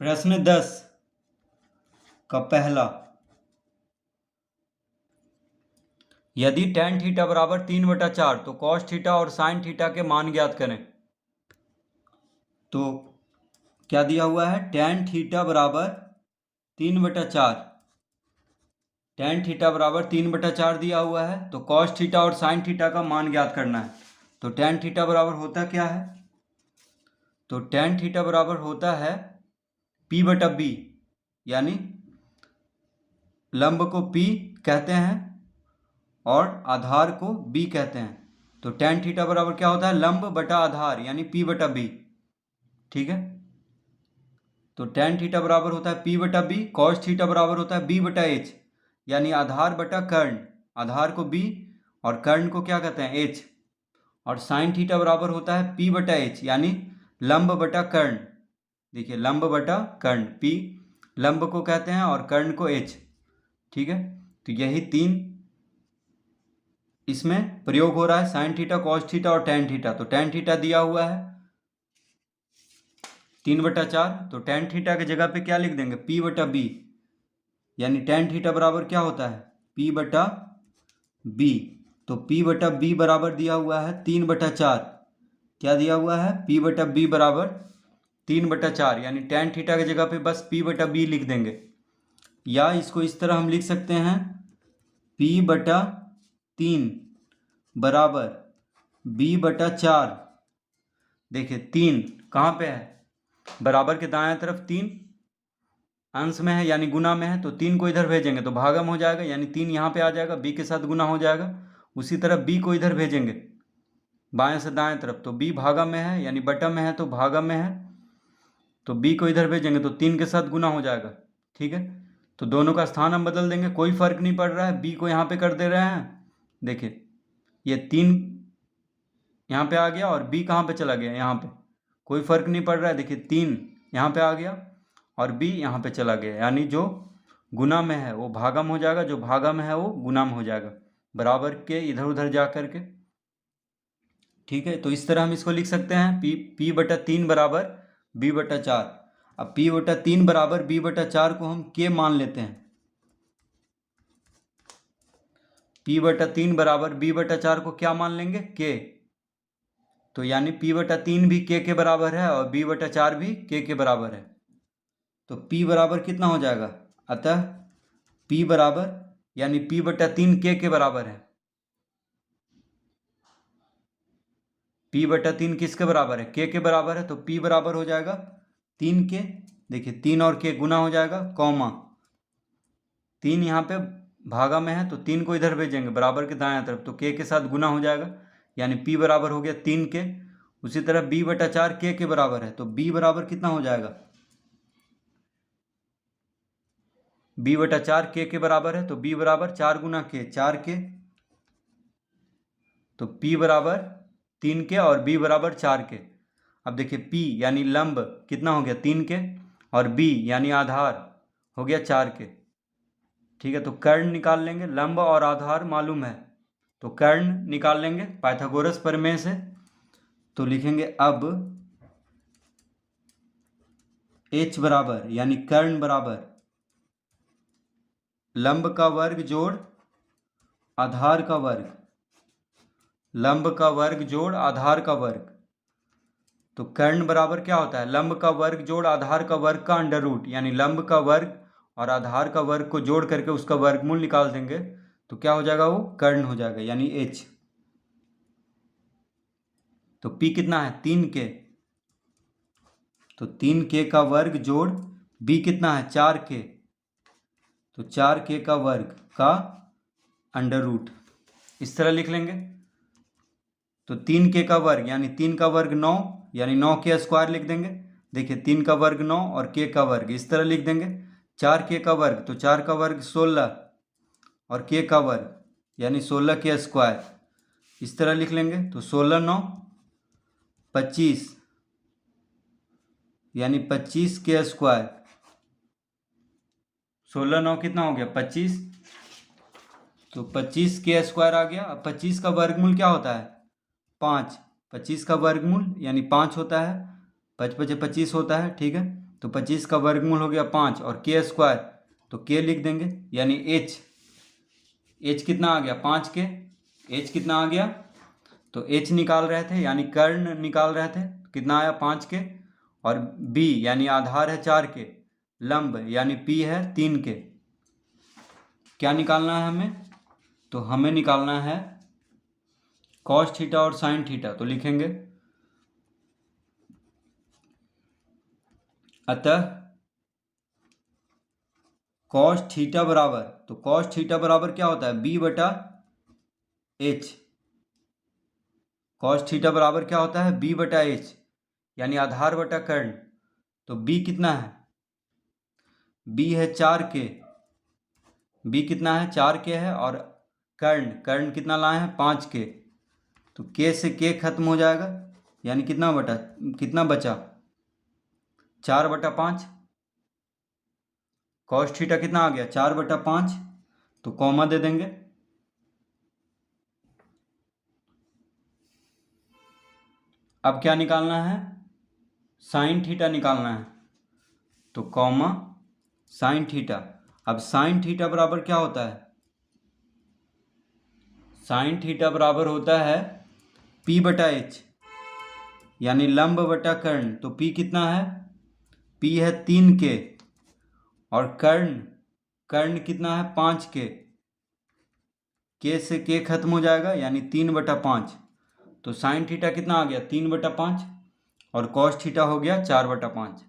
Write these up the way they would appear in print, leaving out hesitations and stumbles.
प्रश्न 10 का पहला, यदि tan थीटा बराबर 3/4 तो cos थीटा और sin थीटा के मान ज्ञात करें। तो क्या दिया हुआ है, tan थीटा बराबर 3/4, tan थीटा बराबर 3/4 दिया हुआ है। तो cos थीटा और sin थीटा का मान ज्ञात करना है। तो tan थीटा बराबर होता क्या है, तो tan थीटा बराबर होता है P/B, यानी लंब को P कहते हैं और आधार को B कहते हैं। तो tan थीटा बराबर क्या होता है, लंब बटा आधार यानी P/B। ठीक है, तो tan थीटा बराबर होता है P/B, cos थीटा बराबर होता है B/H, यानी आधार बटा कर्ण, आधार को B और कर्ण को क्या कहते हैं, H। और sin थीटा बराबर होता है P/H, यानी लंब बटा कर्ण। देखिए, लंब बटा कर्ण, P लंब को कहते हैं और कर्ण को H। ठीक है, तो यही तीन इसमें प्रयोग हो रहा है, sin थीटा, cos थीटा और tan थीटा। तो tan थीटा दिया हुआ है 3/4, तो tan थीटा की जगह पे क्या लिख देंगे, P/B, यानी tan थीटा बराबर क्या होता है, P/B। तो P/B बराबर दिया हुआ है 3/4। क्या दिया हुआ है, P/B बराबर 3/4, यानी tan थीटा की जगह पे बस P/B लिख देंगे। या इसको इस तरह हम लिख सकते हैं, P/3 बराबर B/4। देखिए 3 कहाँ पे है, बराबर के दाएं तरफ 3 अंश में है यानी गुना में है, तो 3 को इधर भेजेंगे तो भागम हो जाएगा, यानी 3 यहाँ पे आ जाएगा, b के साथ गुना हो जाएगा। उसी तरह b को इधर भेजेंगे बाएं से दाएं तरफ, तो b भागम में है यानी बटम में है तो भागम में है, तो b को इधर भेजेंगे तो 3 के साथ गुना हो जाएगा। ठीक है, तो दोनों का स्थान हम बदल देंगे, कोई फर्क नहीं पड़ रहा है, b को यहाँ पे कर दे रहे हैं। देखिए ये 3 यहाँ पे आ गया और b कहाँ पे चला गया, यहाँ पे, कोई फर्क नहीं पड़ रहा है। देखिए 3 यहाँ पे आ गया और b यहाँ पे चला गया, यानी जो गुना में है वो भागम हो जाएगा, जो भागम है वो गुना में हो जाएगा, बराबर के इधर उधर जा करके। ठीक है, तो इस तरह हम इसको लिख सकते हैं, P/3 बराबर B/4। अब P/3 बराबर B/4 को हम k मान लेते हैं। P/3 बराबर B/4 को क्या मान लेंगे, k। तो यानी P/3 भी k के बराबर है और B/4 भी k के बराबर है। तो P बराबर कितना हो जाएगा, अतः P बराबर यानी P/3 k के बराबर है। P/3 किसके बराबर है, k के बराबर है, तो P बराबर हो जाएगा 3k। देखिए 3 और k गुना हो जाएगा, कॉमा 3 यहाँ पे भागा में है तो 3 को इधर भेजेंगे बराबर के दाएं तरफ, तो k के साथ गुना हो जाएगा, यानी P बराबर हो गया 3k। उसी तरह B/4 k के बराबर है, तो B बराबर कितना हो जाएगा, B/4 k के बराबर है, तो B बराबर 4 गुना k, 4k। तो P बराबर 3k और B बराबर 4k। अब देखिए P यानी लंब कितना हो गया, 3k, और B यानी आधार हो गया 4k। ठीक है, तो कर्ण निकाल लेंगे, लंब और आधार मालूम है तो कर्ण निकाल लेंगे पाइथागोरस प्रमेय से। तो लिखेंगे अब H बराबर यानी कर्ण बराबर लंब का वर्ग जोड़ आधार का वर्ग, लंब का वर्ग जोड़ आधार का वर्ग। तो कर्ण बराबर क्या होता है, लंब का वर्ग जोड़ आधार का वर्ग का अंडर रूट, यानी लंब का वर्ग और आधार का वर्ग को जोड़ करके उसका वर्गमूल निकाल देंगे तो क्या हो जाएगा, वो कर्ण हो जाएगा यानी H। तो P कितना है, 3k, तो 3k का वर्ग जोड़ B कितना है, 4k, तो 4k का वर्ग का अंडर रूट, इस तरह लिख लेंगे। तो 3k का वर्ग यानी 3 का वर्ग 9, यानी 9k स्क्वायर लिख देंगे। देखिए 3 का वर्ग 9 और k का वर्ग इस तरह लिख देंगे। 4k का वर्ग, तो 4 का वर्ग 16 और k का वर्ग यानी 16k स्क्वायर, इस तरह लिख लेंगे। तो 16 9 25 यानी 25k स्क्वायर, 16 9 कितना हो गया, 25, तो 25k स्क्वायर आ गया। अब 25 का वर्गमूल क्या होता है, 5, 25 का वर्गमूल यानी 5 होता है, 5 5 25 होता है। ठीक है, तो 25 का वर्गमूल हो गया 5 और के स्क्वायर तो के लिख देंगे, यानी एच कितना आ गया 5 के, एच कितना आ गया, तो एच निकाल रहे थे यानी कर्ण निकाल रहे थे, कितना आया 5 के, और बी यानी आधार है 4 के, लंब यानी पी है 3 के। क्या निकालना है हमें, तो हमें निकालना है कॉस थीटा और साइन थीटा। तो लिखेंगे अतः कॉस थीटा बराबर, तो कॉस थीटा बराबर क्या होता है बी बटा एच, कॉस थीटा बराबर क्या होता है बी बटा एच यानी आधार बटा कर्ण। तो बी कितना है, बी है 4 के, बी कितना है 4 के है, और कर्ण कितना लाए हैं 5 के, तो के से के खत्म हो जाएगा, यानी कितना बचा 4/5। कॉस थीटा कितना आ गया 4/5, तो कॉमा दे देंगे। अब क्या निकालना है, साइन थीटा निकालना है, तो कॉमा साइन थीटा। अब साइन थीटा बराबर क्या होता है, साइन थीटा बराबर होता है पी बटा एच यानी लंब बटा कर्ण। तो पी कितना है, पी है 3 के, और कर्ण कितना है 5 के से के खत्म हो जाएगा यानी 3/5। तो साइन थीटा कितना आ गया 3/5 और कॉस थीटा हो गया 4/5।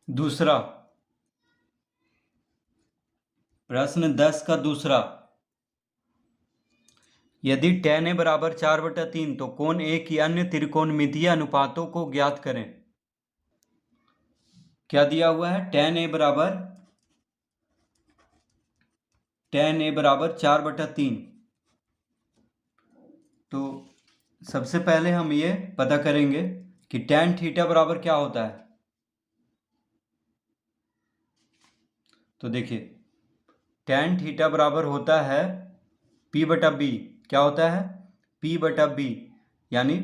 दूसरा प्रश्न 10 का दूसरा, यदि tan a बराबर 4/3 तो कोण ए की अन्य त्रिकोणमितीय अनुपातों को ज्ञात करें। क्या दिया हुआ है, tan a बराबर 4/3। तो सबसे पहले हम ये पता करेंगे कि tan थीटा बराबर क्या होता है। तो देखिए tan थीटा बराबर होता है p/b, क्या होता है p/b यानी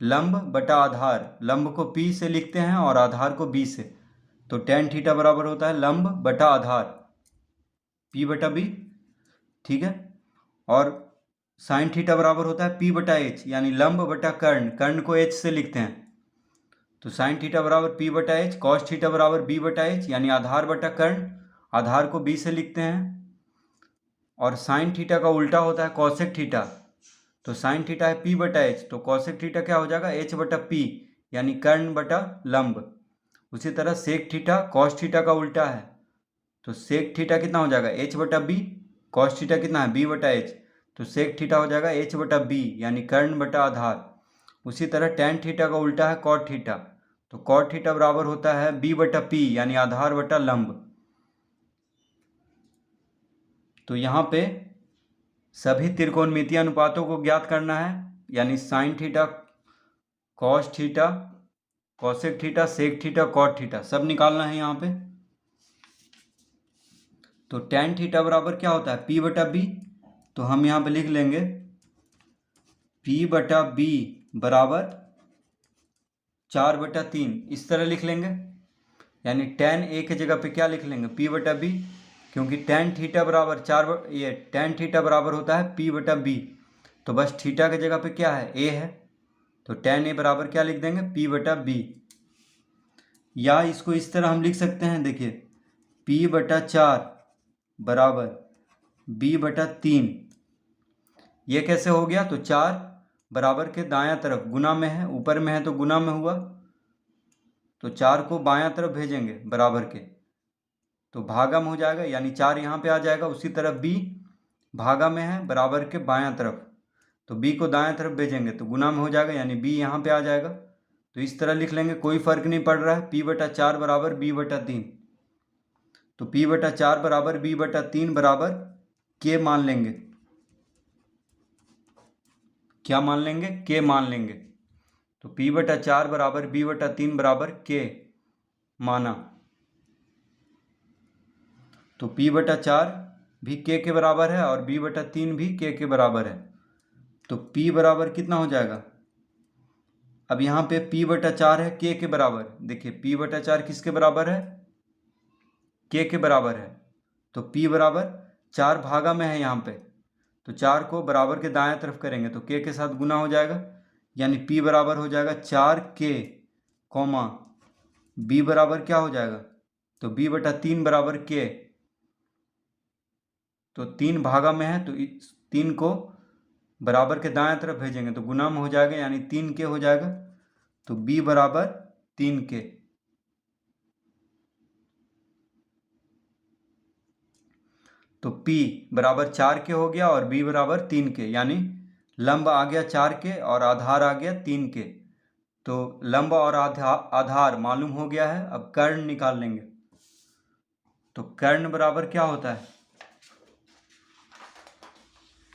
लंब बटा आधार, लंब को p से लिखते हैं और आधार को b से। तो tan थीटा बराबर होता है लंब बटा आधार p/b, ठीक है। और साइन थीटा बराबर होता है p/h यानी लंब बटा कर्ण को h से लिखते हैं। तो साइन थीटा बराबर p/h, कॉस थीटा बराबर b/h यानी आधार बटा कर्ण, आधार को b से लिखते हैं। और साइन थीटा का उल्टा होता है कॉसेक थीटा, तो साइन थीटा है p/h, तो कॉसेक थीटा क्या हो जाएगा h/p यानी कर्ण बटा लंब। उसी तरह सेक थीटा कॉस थीटा का उल्टा है, तो सेक थीटा कितना हो जाएगा h/b, कॉस थीटा कितना है b/h, तो सेक थीटा हो जाएगा h/b यानी कर्ण बटा आधार। उसी तरह tan थीटा का उल्टा है कॉट थीटा, तो कॉट थीटा बराबर होता है b/p यानी आधार बटा लंब। तो यहाँ पे सभी त्रिकोणमितीय अनुपातों को ज्ञात करना है, यानी sine theta, cos theta, cosec theta, sec theta, cot theta सब निकालना है यहाँ पे। तो tan थीटा बराबर क्या होता है p/b, तो हम यहाँ पे लिख लेंगे p/b बराबर 4/3, इस तरह लिख लेंगे। यानी tan a की जगह पे क्या लिख लेंगे p/b, क्योंकि tan थीटा बराबर tan थीटा बराबर होता है p/b, तो बस थीटा की जगह पे क्या है a है, तो tan a बराबर क्या लिख देंगे p/b। या इसको इस तरह हम लिख सकते हैं, देखिए p/4 बराबर b/3। ये कैसे हो गया, तो 4 बराबर के दायां तरफ गुना में है, ऊपर में है तो गुना में हुआ, तो 4 को बायां तरफ भेजेंगे बराबर के, तो भागा में हो जाएगा, यानी 4 यहाँ पे आ जाएगा। उसी तरफ b भागा में है बराबर के बायां तरफ, तो b को दाएं तरफ भेजेंगे तो गुना में हो जाएगा, यानी b यहाँ पे आ जाएगा। तो इस तरह लिख लेंगे, कोई फर्क नहीं पड़ रहा है। p/4 बराबर b/3, तो p/4 बराबर b/3 बराबर k मान लेंगे। क्या मान लेंगे? k मान लेंगे। तो p/4 बराबर b/3 बराबर k माना, तो p/4 भी k के बराबर है और b/3 भी k के बराबर है। तो p बराबर कितना हो जाएगा? अब यहाँ पे p/4 है k के बराबर। देखिए p/4 किसके बराबर है? k के बराबर है। तो p बराबर 4 भागा में है यहाँ पे, तो 4 को बराबर के दाएं तरफ करेंगे तो k के साथ गुना हो जाएगा, यानी p बराबर हो जाएगा 4k कॉमा b बराबर क्या हो जाएगा? तो b/3 बराबर k। तो 3 भागा में है तो इस 3 को बराबर के दाएं तरफ भेजेंगे तो गुना में हो जाएगा, यानी 3k हो जाएगा। तो b बराबर 3k। तो p बराबर 4k हो गया और b बराबर 3k, यानी लंब आ गया 4k और आधार आ गया 3k। तो लंब और आधार मालूम हो गया है। अब कर्ण निकाल लेंगे। तो कर्ण बराबर क्या होता है?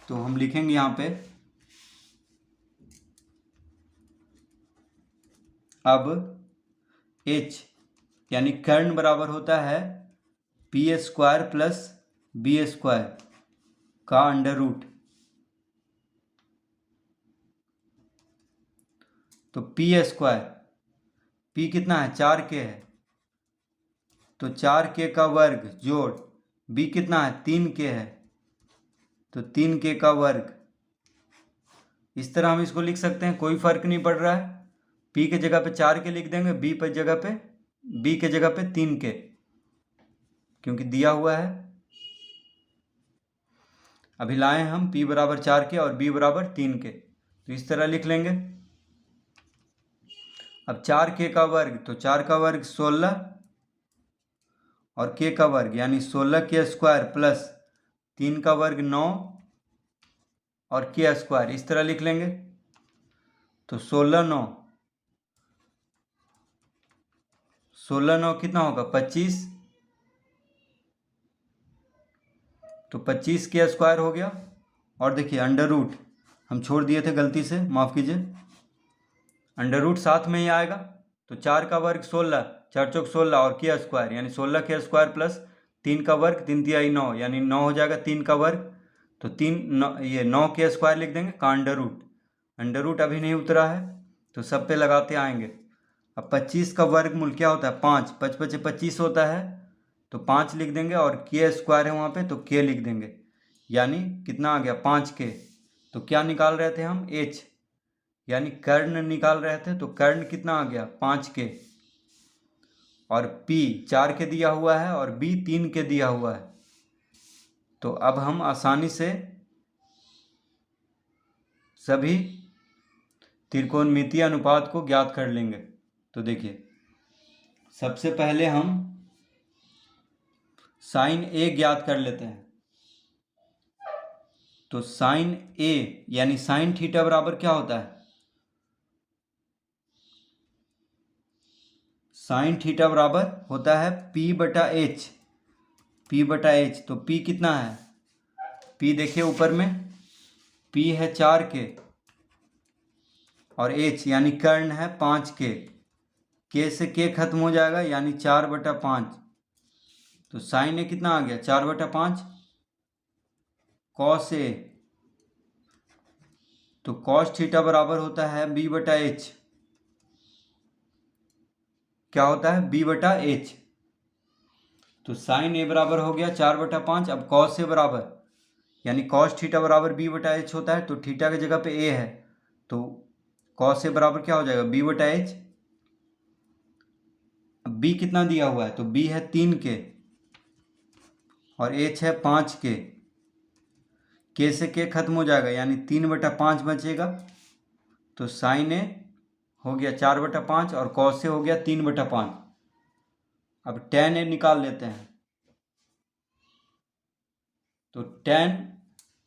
तो हम लिखेंगे यहाँ पे, अब h यानी कर्ण बराबर होता है p² प्लस b² का अंडर रूट। तो p², p कितना है? 4k है, तो 4k का वर्ग जोड़ b कितना है? 3k है, तो 3k का वर्ग। इस तरह हम इसको लिख सकते हैं, कोई फर्क नहीं पड़ रहा है। p के जगह पे 4k लिख देंगे, b के जगह पे 3k, क्योंकि दिया हुआ है। अभी लाए हम p बराबर 4k और b बराबर 3k, तो इस तरह लिख लेंगे। अब 4k का वर्ग, तो 4 का वर्ग 16 और k का वर्ग यानी 16k² प्लस 3 का वर्ग 9 और k², इस तरह लिख लेंगे। तो 16 9 कितना होगा? 25, तो 25k² हो गया। और देखिए अंडर रूट हम छोड़ दिए थे गलती से, माफ़ कीजिए, अंडर रूट साथ में ही आएगा। तो 4 का वर्ग 16, 4 चौक 16 और k² यानी 16k² प्लस 3 का वर्ग 3 तिहाई 9, यानी 9 हो जाएगा 3 का वर्ग। तो 9k² लिख देंगे का अंडर रूट अभी नहीं उतरा है तो सब पे लगाते आएंगे। अब 25 का वर्गमूल क्या होता है? 5, 5 5 25 होता है, तो 5 लिख देंगे और k² है वहाँ पे तो k लिख देंगे, यानी कितना आ गया? 5k। तो क्या निकाल रहे थे हम? h, यानी कर्ण निकाल रहे थे। तो कर्ण कितना आ गया? 5k, और p 4k दिया हुआ है और b 3k दिया हुआ है। तो अब हम आसानी से सभी त्रिकोणमितीय अनुपात को ज्ञात कर लेंगे। तो देखिए सबसे पहले हम साइन a ज्ञात कर लेते हैं। तो साइन a यानी साइन थीटा बराबर क्या होता है? साइन थीटा बराबर होता है p/h, p/h। तो p कितना है? p देखिए ऊपर में, p है 4k और h यानी कर्ण है 5k, k से k खत्म हो जाएगा यानी 4/5। तो साइन ए कितना आ गया? 4/5 कॉस ए। तो कॉस थीटा बराबर होता है b/h। क्या होता है? b/h। तो साइन ए बराबर हो गया 4/5। अब कॉस ए बराबर यानी कॉस थीटा बराबर b/h होता है, तो थीटा की जगह पे a है तो कॉस ए बराबर क्या हो जाएगा? b/h। अब b कितना दिया हुआ है? तो b है 3k और h है 5k, k से k खत्म हो जाएगा यानी 3/5 बचेगा। तो साइन ए हो गया 4/5 और कॉस ए हो गया 3/5। अब tan ए निकाल लेते हैं। तो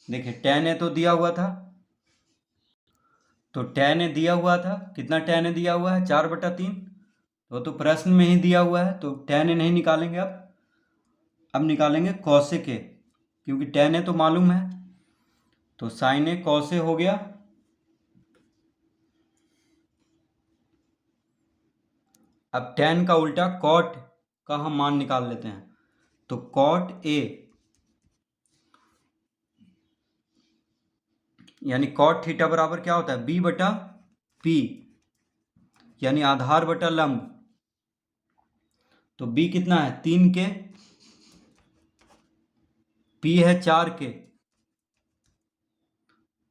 देखिए tan ए तो दिया हुआ था, तो tan ए दिया हुआ था, कितना tan ए दिया हुआ है 4/3, तो प्रश्न में ही दिया हुआ है, तो tan ए नहीं निकालेंगे। अब निकालेंगे cosec ए, क्योंकि tan ए तो मालूम है। तो sin ए cos ए हो गया। अब tan का उल्टा cot का हम मान निकाल लेते हैं। तो cot ए यानी cot थीटा बराबर क्या होता है, b/p, यानी आधार बटा लंब। तो b कितना है 3k, p है 4k,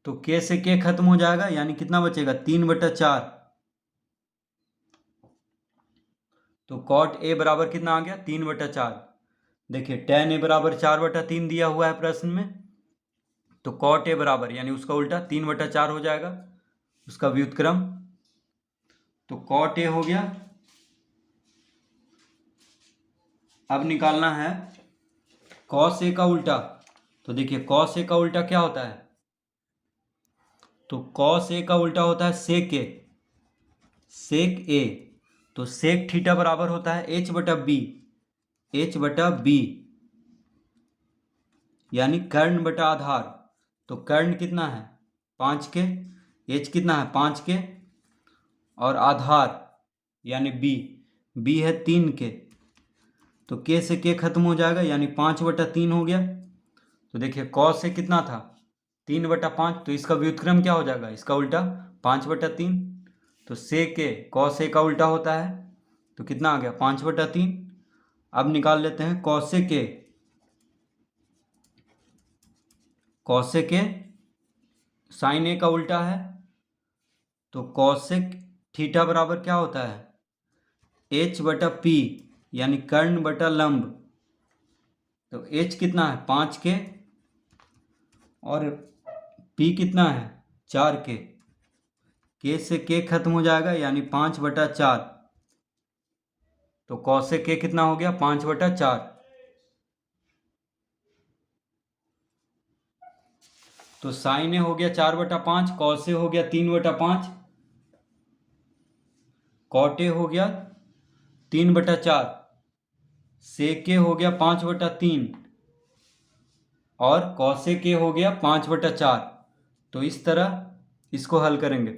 तो k से k खत्म हो जाएगा, यानी कितना बचेगा 3/4। तो cot a बराबर कितना आ गया 3/4। देखिए tan a बराबर 4/3 दिया हुआ है प्रश्न में, तो cot a बराबर यानी उसका उल्टा 3/4 हो जाएगा, उसका व्युत्क्रम। तो cot a हो गया। अब निकालना है cos a का उल्टा। तो देखिए cos a का उल्टा क्या होता है, तो cos a का उल्टा होता है sec a, sec a। तो sec थीटा बराबर होता है h/b, h/b, यानी कर्ण बटा आधार। तो कर्ण कितना है 5k, h कितना है 5k, और आधार यानी b है 3k, तो k से k खत्म हो जाएगा, यानी 5/3 हो गया। तो देखिए cos से कितना था 3/5, तो इसका व्युत्क्रम क्या हो जाएगा, इसका उल्टा 5/3। तो sec a cos a का उल्टा होता है, तो कितना आ गया 5/3। अब निकाल लेते हैं cosec a, cosec a sin a का उल्टा है, तो cosec थीटा बराबर क्या होता है h/p, यानी कर्ण बटा लंब। तो h कितना है 5k और p कितना है 4k, k से k खत्म हो जाएगा, यानी 5/4। तो cosec k कितना हो गया 5/4। तो sin a हो गया 4/5, cos a हो गया 3/5, cot a हो गया 3/4, sec a हो गया 5/3 और cosec a हो गया 5/4। तो इस तरह इसको हल करेंगे।